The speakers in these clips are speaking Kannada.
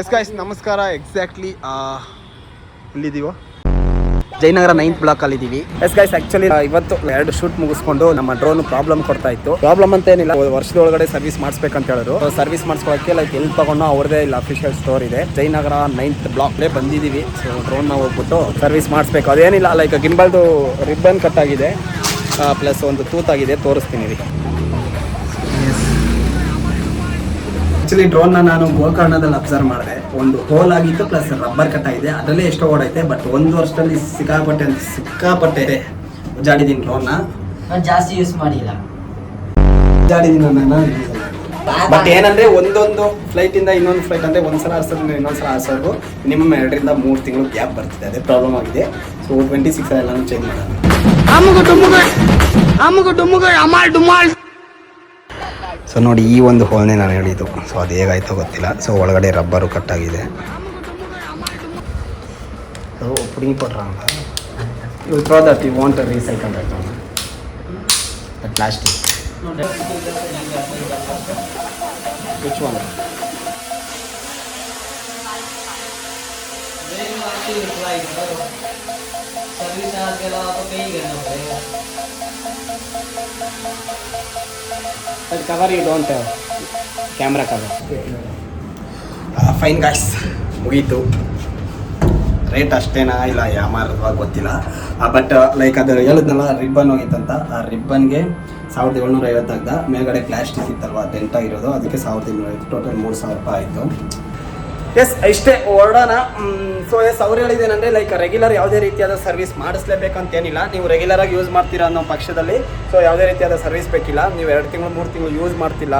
ಎಸ್ ಗಾಯ್ಸ್ ನಮಸ್ಕಾರ. ಎಕ್ಸಾಕ್ಟ್ಲಿ ಇಲ್ಲಿದ್ದೀವೋ ಜಯನಗರ 9th ಬ್ಲಾಕ್ ಅಲ್ಲಿ ಇದೀವಿ. ಎಸ್ ಗಾಯ್ಸ್ ಆಕ್ಚುಲಿ ಇವತ್ತು 2 ಶೂಟ್ ಮುಗಿಸ್ಕೊಂಡು ನಮ್ಮ ಡ್ರೋನ್ ಪ್ರಾಬ್ಲಮ್ ಕೊಡ್ತಾ ಇತ್ತು. ಪ್ರಾಬ್ಲಮ್ ಅಂತ ಏನಿಲ್ಲ, ವರ್ಷದೊಳಗಡೆ ಸರ್ವಿಸ್ ಮಾಡಿಸ್ಬೇಕಂತ ಹೇಳಿದ್ರು. ಸರ್ವಿಸ್ ಮಾಡಿಸ್ಕೊಳಕ್ಕೆ ಲೈಕ್ ಎಲ್ಲಿ ತಗೊಂಡು ಅವ್ರದೇ ಇಲ್ಲ ಅಫಿಷಿಯಲ್ ಸ್ಟೋರ್ ಇದೆ. ಜಯನಗರ 9th ಬ್ಲಾಕ್ ಬಂದಿದ್ದೀವಿ. ಸೊ ಡ್ರೋನ್ ನ ಹೋಗ್ಬಿಟ್ಟು ಸರ್ವಿಸ್ ಮಾಡಿಸ್ಬೇಕು. ಅದೇನಿಲ್ಲ, ಲೈಕ್ ಗಿಂಬಲ್ದು ರಿಬ್ಬನ್ ಕಟ್ ಆಗಿದೆ, ಪ್ಲಸ್ ಒಂದು ತೂತಾಗಿದೆ, ತೋರಿಸ್ತೀನಿ ರೀ. ಆಕ್ಚುಲಿ ಡ್ರೋನ್ನ ನಾನು ಗೋಕರ್ಣದಲ್ಲಿ ಅಬ್ಸರ್ವ್ ಮಾಡಿದೆ. ಒಂದು ಹೋಲ್ ಆಗಿತ್ತು, ಪ್ಲಸ್ ರಬ್ಬರ್ ಕಟ್ ಆಗಿದೆ. ಅದರಲ್ಲೇ ಎಷ್ಟೋ ಓಡೈತೆ. ಬಟ್ 1 ವರ್ಷದಲ್ಲಿ ಸಿಕ್ಕಾಪಟ್ಟೆ ಉಜಾಡಿದ್ದೀನಿ ಡ್ರೋನ್ನ. ಜಾಸ್ತಿ ಯೂಸ್ ಮಾಡಿಲ್ಲ, ಉಜಾಡಿದ್ದೀನಿ ನಾನು. ಬಟ್ ಏನಂದ್ರೆ ಒಂದೊಂದು ಫ್ಲೈಟ್ ಇಂದ ಇನ್ನೊಂದು ಫ್ಲೈಟ್ ಅಂದ್ರೆ ಒಂದ್ಸಲ ಆರ್ಸೋದ್ರಿಂದ ಇನ್ನೊಂದ್ಸಲ ಆರ್ಸೋದು ಮಿನಿಮಮ್ 2 ರಿಂದ 3 ತಿಂಗಳು ಗ್ಯಾಪ್ ಬರ್ತಿದೆ. ಅದೇ ಪ್ರಾಬ್ಲಮ್ ಆಗಿದೆ. ಸೊ 26 ಎಲ್ಲಾನು ಚೇಂಜ್ ಮಾಡೋಣ. ಸೊ ನೋಡಿ, ಈ ಒಂದು ಹೋಲ್ನೇ ನಾನು ಹೇಳಿದ್ದು. ಸೊ ಅದು ಹೇಗಾಯ್ತೋ ಗೊತ್ತಿಲ್ಲ. ಸೊ ಒಳಗಡೆ ರಬ್ಬರು ಕಟ್ಟಾಗಿದೆ. ಸೊ ಪುಡಿಂಗ್ ಕೊಟ್ರಂಗ you throw that you want recycle that one the plastic. Which one? Cover you don't have camera cover. Fine guys, ಮುಗೀತು. ರೇಟ್ ಅಷ್ಟೇನಾ ಇಲ್ಲ ಯಾಮಾರವಾಗಿ ಗೊತ್ತಿಲ್ಲ. ಬಟ್ ಲೈಕ್ ಅದು ಹೇಳಿದ್ನಲ್ಲ, ರಿಬ್ಬನ್ ಹೋಗಿತ್ತಂತ. ಆ ರಿಬ್ಬನ್ಗೆ 1750 ಆಗ್ದ. ಮೇಲ್ಗಡೆ ಪ್ಲಾಸ್ಟಿಕ್ ಇತ್ತಲ್ವ, ಡೆಂಟ್ ಆಗಿರೋದು, ಅದಕ್ಕೆ 1250. ಟೋಟಲ್ 3000 ರೂಪಾಯಿ ಆಯಿತು. ಎಸ್ ಇಷ್ಟೇ, ಹೊರಡೋಣ. ಸೊ ಎಸ್ ಅವ್ರು ಹೇಳಿದ್ದೇನೆಂದರೆ ಲೈಕ್ ರೆಗ್ಯುಲರ್ ಯಾವುದೇ ರೀತಿಯಾದ ಸರ್ವಿಸ್ ಮಾಡಿಸ್ಲೇಬೇಕಂತೇನಿಲ್ಲ. ನೀವು ರೆಗ್ಯುಲರಾಗಿ ಯೂಸ್ ಮಾಡ್ತೀರಾ ಅನ್ನೋ ಪಕ್ಷದಲ್ಲಿ ಸೊ ಯಾವುದೇ ರೀತಿಯಾದ ಸರ್ವಿಸ್ ಬೇಕಿಲ್ಲ. ನೀವು 2 ತಿಂಗಳು 3 ತಿಂಗಳು ಯೂಸ್ ಮಾಡ್ತಿಲ್ಲ,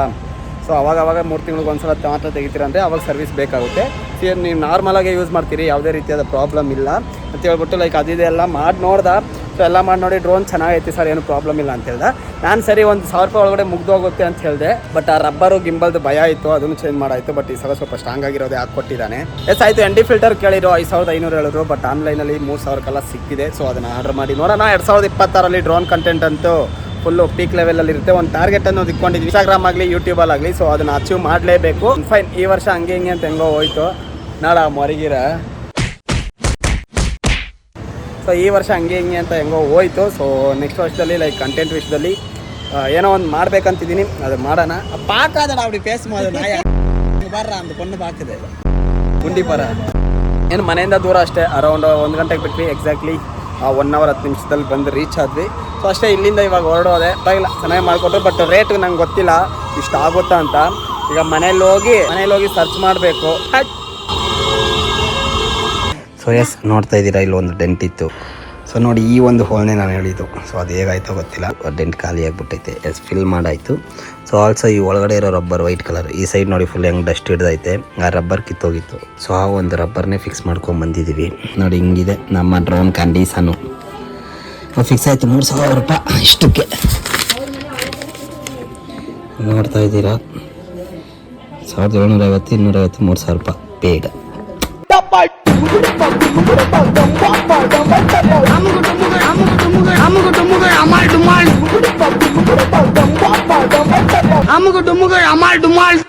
ಸೊ ಅವಾಗ 3 ತಿಂಗಳಿಗೆ ಒಂದ್ಸಲ ಮಾತ್ರ ತೆಗಿತೀರ ಅಂದರೆ ಅವಾಗ ಸರ್ವಿಸ್ ಬೇಕಾಗುತ್ತೆ. ಸೇಮ್ ನೀವು ನಾರ್ಮಲಾಗೆ ಯೂಸ್ ಮಾಡ್ತೀರಿ, ಯಾವುದೇ ರೀತಿಯಾದ ಪ್ರಾಬ್ಲಮ್ ಇಲ್ಲ ಅಂತ ಹೇಳ್ಬಿಟ್ಟು ಲೈಕ್ ಅದಿದೆಲ್ಲ ಮಾಡಿ ನೋಡ್ದೆ. ಸೊ ಎಲ್ಲ ಮಾಡಿ ನೋಡಿ ಡ್ರೋನ್ ಚೆನ್ನಾಗೈತಿ ಸರ್, ಏನು ಪ್ರಾಬ್ಲಮ್ ಇಲ್ಲ ಅಂತ ಹೇಳ್ದೆ. ನಾನು ಸರಿ 1000 ರೂಪಾಯಿ ಒಳಗಡೆ ಮುಗ್ದೋಗುತ್ತೆ ಅಂತ ಹೇಳಿದೆ. ಬಟ್ ಆ ರಬ್ಬರು ಗಿಂಬಲ್ದು ಭಯ ಇತ್ತು, ಅದನ್ನು ಚೇಂಜ್ ಮಾಡಾಯಿತು. ಬಟ್ ಈ ಸಲ ಸ್ವಲ್ಪ ಸ್ಟ್ರಾಂಗ್ ಆಗಿರೋದೇ ಹಾಕ್ಕೊಟ್ಟಿದ್ದಾನೆ. ಎಸ್ ಆಯಿತು. ND ಫಿಲ್ಟರ್ ಕೇಳಿರೋ 5500 ಹೇಳಿದ್ರು. ಬಟ್ ಆನ್ಲೈನಲ್ಲಿ 3000ಕ್ಕೆಲ್ಲ ಸಿಕ್ಕಿದೆ. ಸೊ ಅದನ್ನು ಆರ್ಡರ್ ಮಾಡಿ ನೋಡೋಣ. 2026ರಲ್ಲಿ ಡ್ರೋನ್ ಕಂಟೆಂಟ್ ಅಂತೂ ಫುಲ್ಲು ಪೀಕ್ ಲೆವೆಲಲ್ಲಿ ಇರುತ್ತೆ. ಒಂದು ಟಾರ್ಗೆಟ್ ಅನ್ನೋದು ಇಟ್ಕೊಂಡಿದ್ವಿ, ಇನ್ಸ್ಟಾಗ್ರಾಮ್ ಆಗಲಿ ಯೂಟ್ಯೂಬಲ್ಲಾಗಲಿ. ಸೊ ಅದನ್ನು ಅಚೀವ್ ಮಾಡಲೇಬೇಕು. ಫೈನ್, ಈ ವರ್ಷ ಹಂಗೆ ಹಿಂಗೆ ಅಂತ ಹೆಂಗೋ ಹೋಯ್ತು. ನಾಡ ಮರಿಗಿರ. ಸೊ ಈ ವರ್ಷ ಹಂಗೆ ಹಿಂಗೆ ಅಂತ ಹೆಂಗೋ ಹೋಯ್ತು. ಸೊ ನೆಕ್ಸ್ಟ್ ವರ್ಷದಲ್ಲಿ ಲೈಕ್ ಕಂಟೆಂಟ್ ವಿಷಯದಲ್ಲಿ ಏನೋ ಒಂದು ಮಾಡ್ಬೇಕಂತಿದ್ದೀನಿ, ಅದು ಮಾಡೋಣ. ಪಾಕಾದಲ್ಲ ಅವ್ರಿಗೆ ಫೇಸ್ ಮಾಡೋದು ನಾಯ ಬರ್ರ ಅಂತ ಕೊಂಡು ಬಾಕಿದೆ ಗುಂಡಿ ಪರ. ಏನು ಮನೆಯಿಂದ ದೂರ ಅಷ್ಟೇ, ಅರೌಂಡ್ 1 ಗಂಟೆಗೆ ಬಿಟ್ವಿ. ಎಕ್ಸಾಕ್ಟ್ಲಿ 1 hour 10 ನಿಮಿಷದಲ್ಲಿ ಬಂದು ರೀಚ್ ಆದ್ವಿ. ಸೊ ಅಷ್ಟೇ, ಇಲ್ಲಿಂದ ಇವಾಗ ಹೊರಡೋದೆ. ಇಲ್ಲ ಚೆನ್ನಾಗಿ ಮಾಡಿಕೊಟ್ರು. ಬಟ್ ರೇಟ್ ನಂಗೆ ಗೊತ್ತಿಲ್ಲ ಇಷ್ಟು ಆಗುತ್ತಾ ಅಂತ. ಈಗ ಮನೇಲಿ ಹೋಗಿ ಸರ್ಚ್ ಮಾಡಬೇಕು. ಸೊ ಎಸ್ ನೋಡ್ತಾ ಇದ್ದೀರಾ, ಇಲ್ಲಿ ಒಂದು ಡೆಂಟ್ ಇತ್ತು. ಸೊ ನೋಡಿ, ಈ ಒಂದು ಹೋಲ್ನೇ ನಾನು ಹೇಳಿದ್ದು. ಸೊ ಅದು ಹೇಗಾಯ್ತೋ ಗೊತ್ತಿಲ್ಲ, ಡೆಂಟ್ ಖಾಲಿ ಆಗಿಬಿಟ್ಟೈತೆ. ಎಸ್ ಫಿಲ್ ಮಾಡಾಯಿತು. ಸೊ ಆಲ್ಸೋ ಈ ಒಳಗಡೆ ಇರೋ ರಬ್ಬರ್ ವೈಟ್ ಕಲರ್, ಈ ಸೈಡ್ ನೋಡಿ ಫುಲ್ ಹೆಂಗೆ ಡಸ್ಟ್ ಹಿಡ್ದೈತೆ. ಆ ರಬ್ಬರ್ ಕಿತ್ತೋಗಿತ್ತು. ಸೊ ಆ ಒಂದು ರಬ್ಬರ್ನೇ ಫಿಕ್ಸ್ ಮಾಡ್ಕೊಂಡು ಬಂದಿದ್ದೀವಿ. ನೋಡಿ ಹಿಂಗಿದೆ ನಮ್ಮ ಡ್ರೋನ್ ಕಂಡೀಷನು. ಫಿಕ್ಸ್ ಆಯಿತು 3000 ರೂಪಾಯಿ ಇಷ್ಟಕ್ಕೆ. ನೋಡ್ತಾ ಇದ್ದೀರಾ, 1750, 250, 3000 ರೂಪಾಯಿ ಪೇಡ್. ಅಮುಗ ಡುಮುಗ ಅಮಾಲ್ ಡುಮಾಲ್.